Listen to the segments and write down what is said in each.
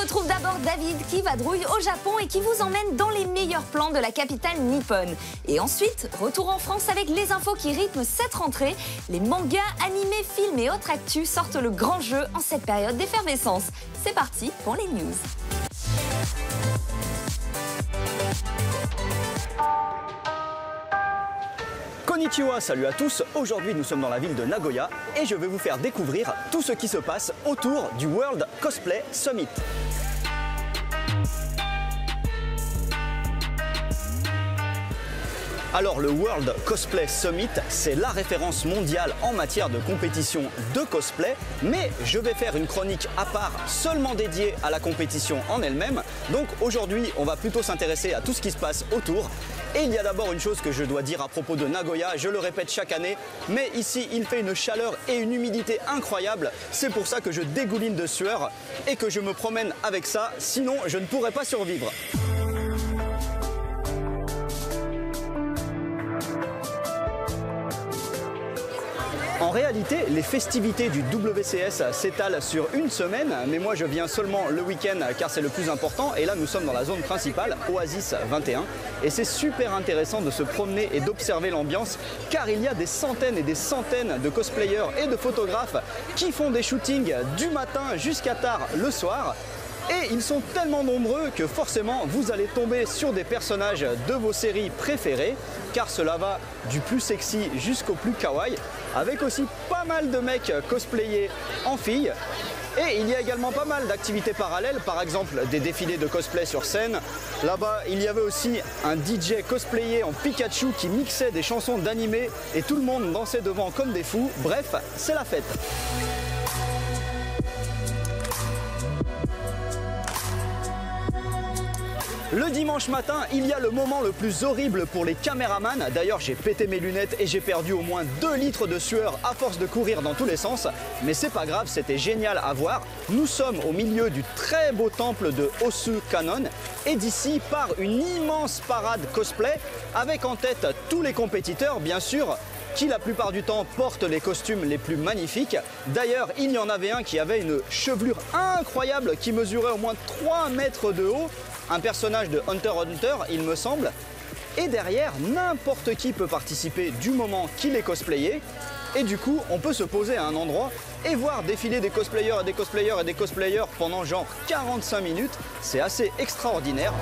retrouve d'abord David qui vadrouille au Japon et qui vous emmène dans les meilleurs plans de la capitale nippone. Et ensuite, retour en France avec les infos qui rythment cette rentrée. Les mangas, animés, films et autres actus sortent le grand jeu en cette période d'effervescence. C'est parti pour les news. Konnichiwa, salut à tous. Aujourd'hui, nous sommes dans la ville de Nagoya et je vais vous faire découvrir tout ce qui se passe autour du World Cosplay Summit. Alors le World Cosplay Summit, c'est la référence mondiale en matière de compétition de cosplay, mais je vais faire une chronique à part seulement dédiée à la compétition en elle-même. Donc aujourd'hui, on va plutôt s'intéresser à tout ce qui se passe autour. Et il y a d'abord une chose que je dois dire à propos de Nagoya, je le répète chaque année, mais ici il fait une chaleur et une humidité incroyables. C'est pour ça que je dégouline de sueur et que je me promène avec ça, sinon je ne pourrais pas survivre. En réalité, les festivités du WCS s'étalent sur une semaine, mais moi je viens seulement le week-end car c'est le plus important. Et là nous sommes dans la zone principale, Oasis 21, et c'est super intéressant de se promener et d'observer l'ambiance car il y a des centaines et des centaines de cosplayers et de photographes qui font des shootings du matin jusqu'à tard le soir. Et ils sont tellement nombreux que forcément vous allez tomber sur des personnages de vos séries préférées, car cela va du plus sexy jusqu'au plus kawaii, avec aussi pas mal de mecs cosplayés en filles. Et il y a également pas mal d'activités parallèles, par exemple des défilés de cosplay sur scène. Là-bas, il y avait aussi un DJ cosplayé en Pikachu qui mixait des chansons d'animé et tout le monde dansait devant comme des fous. Bref, c'est la fête. Le dimanche matin, il y a le moment le plus horrible pour les caméramans. D'ailleurs, j'ai pété mes lunettes et j'ai perdu au moins 2 litres de sueur à force de courir dans tous les sens. Mais c'est pas grave, c'était génial à voir. Nous sommes au milieu du très beau temple de Osu Kanon et d'ici part une immense parade cosplay avec en tête tous les compétiteurs, bien sûr, qui la plupart du temps portent les costumes les plus magnifiques. D'ailleurs, il y en avait un qui avait une chevelure incroyable qui mesurait au moins 3 mètres de haut. Un personnage de Hunter x Hunter, il me semble. Et derrière, n'importe qui peut participer du moment qu'il est cosplayé. Et du coup, on peut se poser à un endroit et voir défiler des cosplayers et des cosplayers et des cosplayers pendant genre 45 minutes. C'est assez extraordinaire.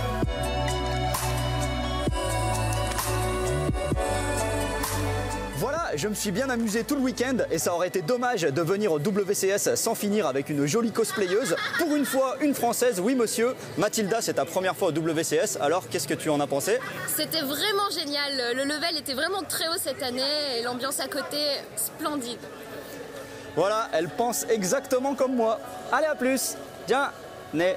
Voilà, je me suis bien amusé tout le week-end et ça aurait été dommage de venir au WCS sans finir avec une jolie cosplayeuse. Pour une fois, une française, oui monsieur. Mathilda, c'est ta première fois au WCS, alors qu'est-ce que tu en as pensé? C'était vraiment génial, le level était vraiment très haut cette année et l'ambiance à côté, splendide. Voilà, elle pense exactement comme moi. Allez, à plus. Tiens, né.